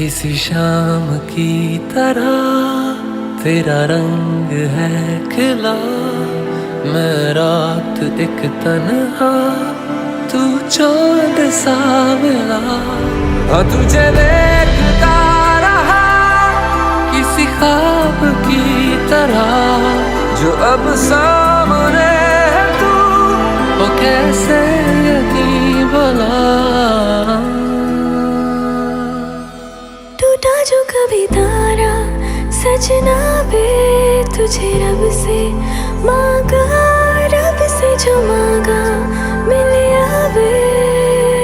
किसी शाम की तरह तेरा रंग है खिला, मैं रात एक तन्हा, तू चांद सा मिला। हाँ तुझे देखता रहा किसी ख्वाब की तरह, जो अब सामने है तू, वो कैसे यकीन भला। टूटा जो कभी तारा सजना बे, तुझे रब से मांगा, रब से जो मांगा मिल आवे।